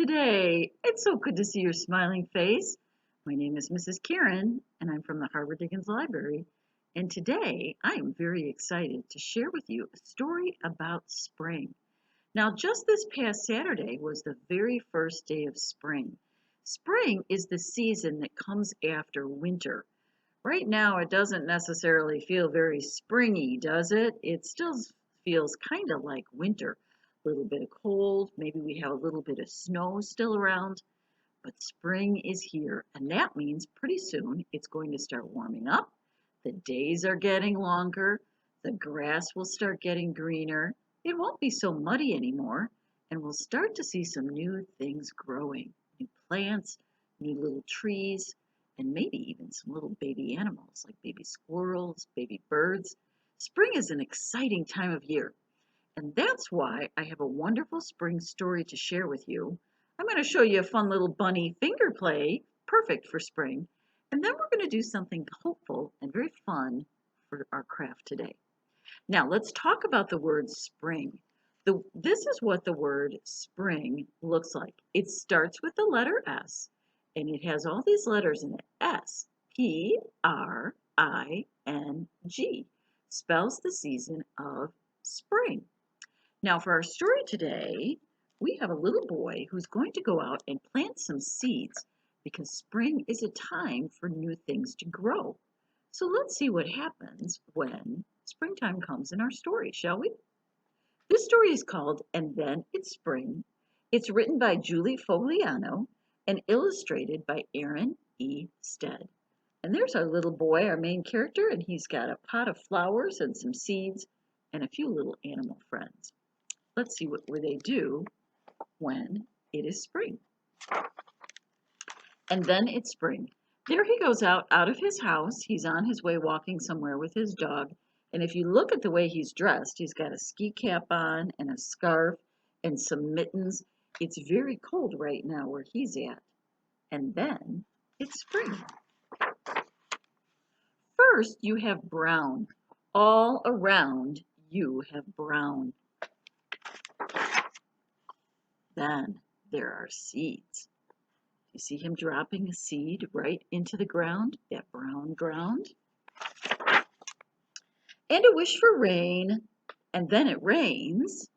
today. It's so good to see your smiling face. My name is Mrs. Karen, and I'm from the Harvard Dickens Library. And today I am very excited to share with you a story about spring. Now, just this past Saturday was the very first day of spring. Spring is the season that comes after winter. Right now, it doesn't necessarily feel very springy, does it? It still feels kind of like winter. A little bit of cold, maybe we have a little bit of snow still around, but spring is here, and that means pretty soon it's going to start warming up. The days are getting longer, the grass will start getting greener, it won't be so muddy anymore, and we'll start to see some new things growing, new plants, new little trees, and maybe even some little baby animals like baby squirrels, baby birds. Spring is an exciting time of year. And that's why I have a wonderful spring story to share with you. I'm going to show you a fun little bunny finger play, perfect for spring. And then we're going to do something hopeful and very fun for our craft today. Now, let's talk about the word spring. This is what the word spring looks like. It starts with the letter S, and it has all these letters in it. S, P, R, I, N, G. Spells the season of spring. Now, for our story today, we have a little boy who's going to go out and plant some seeds because spring is a time for new things to grow. So let's see what happens when springtime comes in our story, shall we? This story is called And Then It's Spring. It's written by Julie Fogliano and illustrated by Aaron E. Stead. And there's our little boy, our main character, and he's got a pot of flowers and some seeds and a few little animal friends. Let's see what they do when it is spring. And then it's spring. There he goes out of his house. He's on his way walking somewhere with his dog. And if you look at the way he's dressed, he's got a ski cap on and a scarf and some mittens. It's very cold right now where he's at. And then it's spring. First, you have brown. All around you have brown. Then there are seeds. You see him dropping a seed right into the ground, that brown ground. And a wish for rain, and then it rains.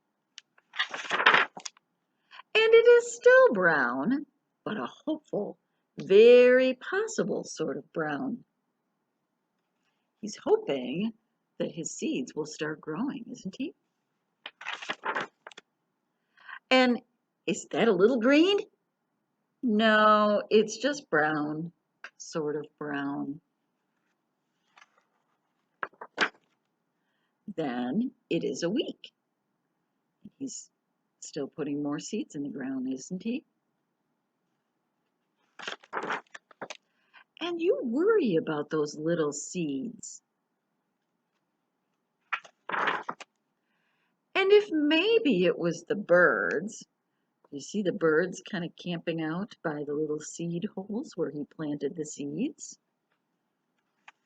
And it is still brown, but a hopeful, very possible sort of brown. He's hoping that his seeds will start growing, isn't he? And is that a little green? No, it's just brown, sort of brown. Then it is a week. He's still putting more seeds in the ground, isn't he? And you worry about those little seeds. And if maybe it was the birds, you see the birds kind of camping out by the little seed holes where he planted the seeds?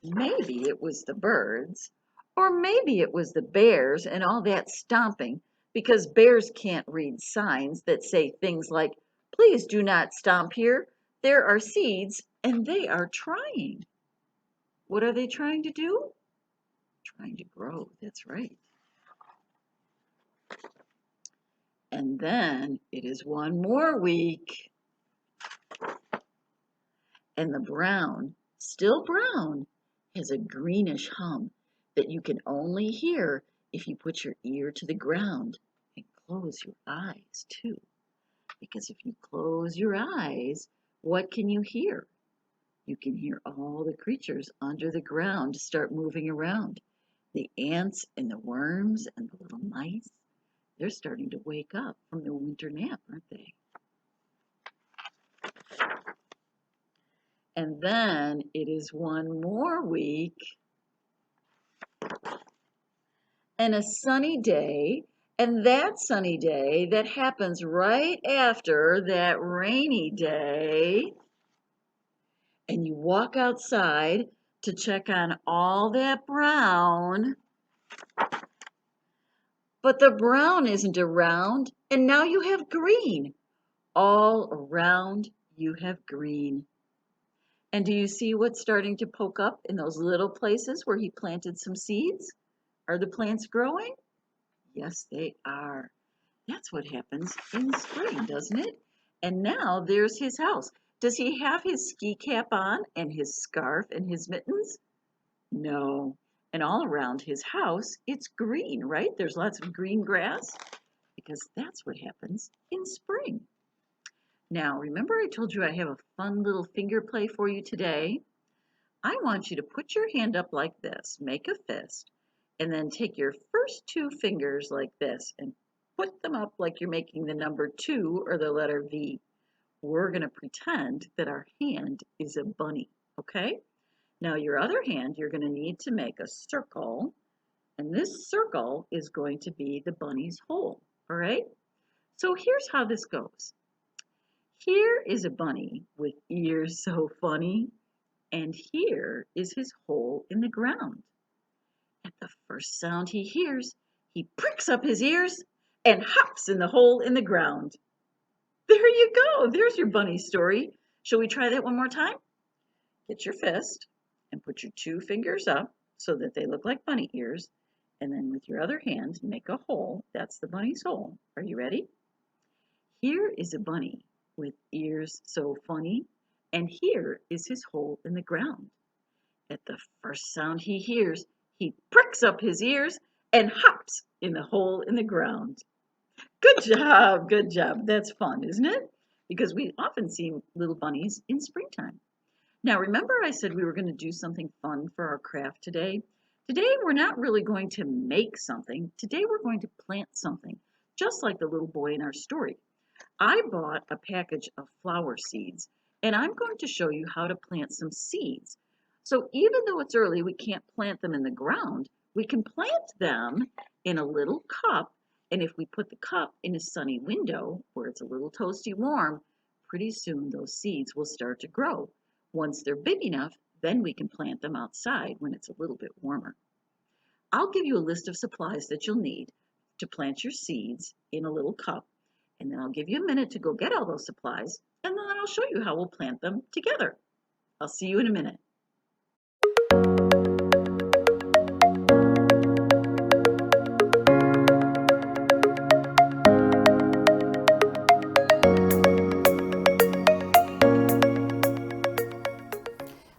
Maybe it was the birds, or maybe it was the bears and all that stomping, because bears can't read signs that say things like, "Please do not stomp here. There are seeds and they are trying." What are they trying to do? Trying to grow, that's right. And then it is one more week. And the brown, still brown, has a greenish hum that you can only hear if you put your ear to the ground and close your eyes too. Because if you close your eyes, what can you hear? You can hear all the creatures under the ground start moving around. The ants and the worms and the little mice. They're starting to wake up from their winter nap, aren't they? And then it is one more week and a sunny day, and that sunny day that happens right after that rainy day, and you walk outside to check on all that brown, but the brown isn't around, and now you have green. all around you have green. And do you see what's starting to poke up in those little places where he planted some seeds? Are the plants growing? Yes, they are. That's what happens in spring, doesn't it? And now there's his house. Does he have his ski cap on and his scarf and his mittens? No. And all around his house, it's green, right? There's lots of green grass because that's what happens in spring. Now, remember I told you I have a fun little finger play for you today? I want you to put your hand up like this, make a fist, and then take your first two fingers like this and put them up like you're making the number 2 or the letter V. We're going to pretend that our hand is a bunny, okay? Now your other hand, you're going to need to make a circle, and this circle is going to be the bunny's hole, all right? So here's how this goes. Here is a bunny with ears so funny, and here is his hole in the ground. At the first sound he hears, he pricks up his ears and hops in the hole in the ground. There you go. There's your bunny story. Shall we try that one more time? Get your fist and put your two fingers up so that they look like bunny ears. And then with your other hand, make a hole. That's the bunny's hole. Are you ready? Here is a bunny with ears so funny, and here is his hole in the ground. At the first sound he hears, he pricks up his ears and hops in the hole in the ground. Good job, good job. That's fun, isn't it? Because we often see little bunnies in springtime. Now, remember I said we were going to do something fun for our craft today? Today, we're not really going to make something. Today, we're going to plant something, just like the little boy in our story. I bought a package of flower seeds, and I'm going to show you how to plant some seeds. So even though it's early, we can't plant them in the ground. We can plant them in a little cup, and if we put the cup in a sunny window where it's a little toasty warm, pretty soon those seeds will start to grow. Once they're big enough, then we can plant them outside when it's a little bit warmer. I'll give you a list of supplies that you'll need to plant your seeds in a little cup, and then I'll give you a minute to go get all those supplies, and then I'll show you how we'll plant them together. I'll see you in a minute.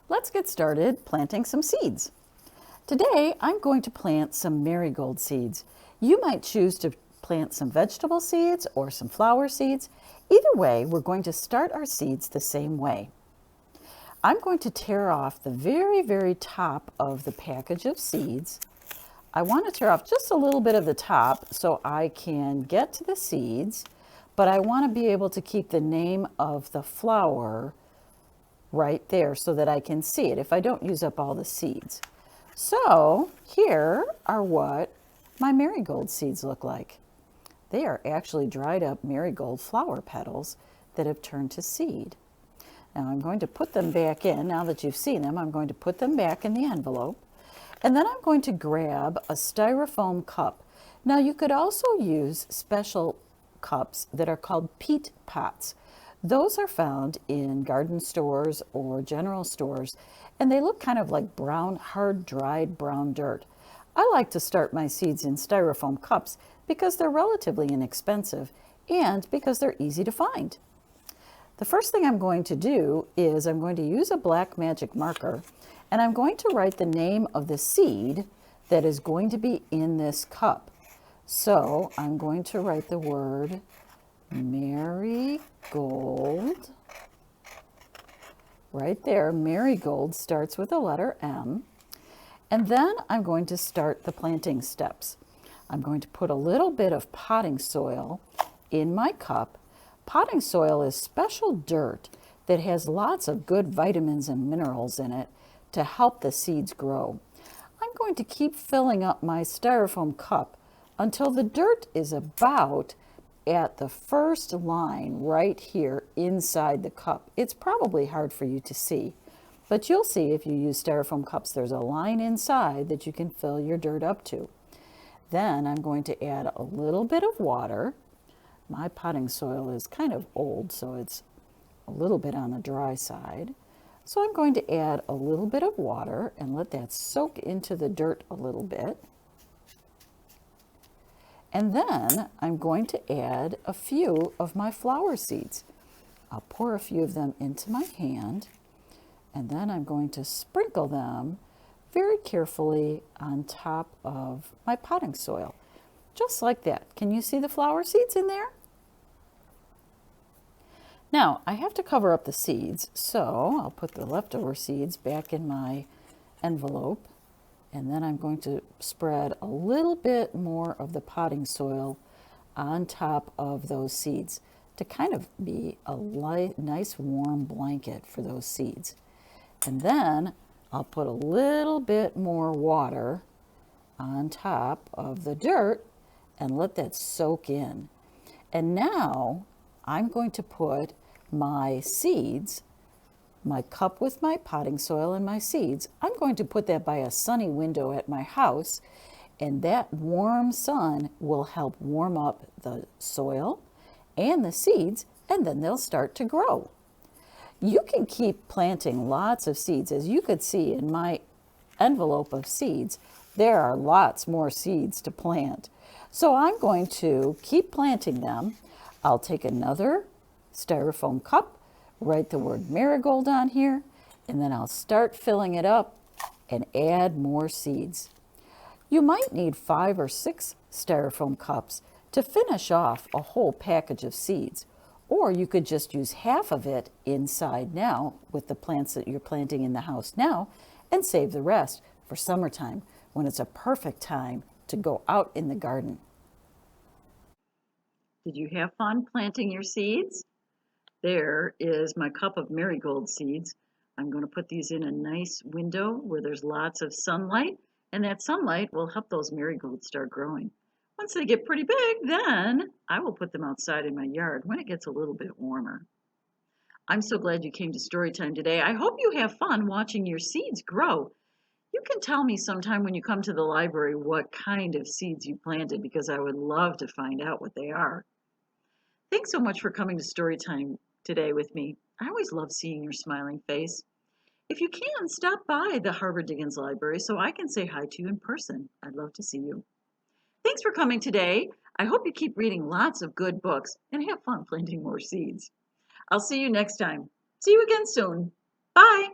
Let's get started planting some seeds. Today, I'm going to plant some marigold seeds. You might choose to plant some vegetable seeds or some flower seeds. Either way, we're going to start our seeds the same way. I'm going to tear off the very, very top of the package of seeds. I want to tear off just a little bit of the top so I can get to the seeds, but I want to be able to keep the name of the flower right there so that I can see it if I don't use up all the seeds. So here are what my marigold seeds look like. They are actually dried up marigold flower petals that have turned to seed. Now I'm going to put them back in. Now that you've seen them, I'm going to put them back in the envelope. And then I'm going to grab a styrofoam cup. Now you could also use special cups that are called peat pots. Those are found in garden stores or general stores, and they look kind of like brown, hard, dried brown dirt. I like to start my seeds in styrofoam cups because they're relatively inexpensive and because they're easy to find. The first thing I'm going to do is I'm going to use a black magic marker, and I'm going to write the name of the seed that is going to be in this cup. So I'm going to write the word marigold. Right there, marigold starts with the letter M. And then I'm going to start the planting steps. I'm going to put a little bit of potting soil in my cup. Potting soil is special dirt that has lots of good vitamins and minerals in it to help the seeds grow. I'm going to keep filling up my styrofoam cup until the dirt is about at the first line right here inside the cup. It's probably hard for you to see, but you'll see if you use styrofoam cups, there's a line inside that you can fill your dirt up to. Then I'm going to add a little bit of water, my potting soil is kind of old, so it's a little bit on the dry side. So I'm going to add a little bit of water and let that soak into the dirt a little bit. And then I'm going to add a few of my flower seeds. I'll pour a few of them into my hand, and then I'm going to sprinkle them very carefully on top of my potting soil. Just like that. Can you see the flower seeds in there? Now, I have to cover up the seeds, so I'll put the leftover seeds back in my envelope, and then I'm going to spread a little bit more of the potting soil on top of those seeds to kind of be a nice warm blanket for those seeds. And then I'll put a little bit more water on top of the dirt and let that soak in. And now I'm going to put my seeds, my cup with my potting soil and my seeds, I'm going to put that by a sunny window at my house, and that warm sun will help warm up the soil and the seeds, and then they'll start to grow. You can keep planting lots of seeds. As you could see in my envelope of seeds, there are lots more seeds to plant. So I'm going to keep planting them. I'll take another styrofoam cup, write the word marigold on here, and then I'll start filling it up and add more seeds. You might need 5 or 6 styrofoam cups to finish off a whole package of seeds, or you could just use half of it inside now with the plants that you're planting in the house now and save the rest for summertime when it's a perfect time to go out in the garden. Did you have fun planting your seeds? There is my cup of marigold seeds. I'm going to put these in a nice window where there's lots of sunlight, and that sunlight will help those marigolds start growing. Once they get pretty big, then I will put them outside in my yard when it gets a little bit warmer. I'm so glad you came to Storytime today. I hope you have fun watching your seeds grow. You can tell me sometime when you come to the library what kind of seeds you planted, because I would love to find out what they are. Thanks so much for coming to Storytime today with me. I always love seeing your smiling face. If you can, stop by the Harvard Dickens Library so I can say hi to you in person. I'd love to see you. Thanks for coming today. I hope you keep reading lots of good books and have fun planting more seeds. I'll see you next time. See you again soon. Bye.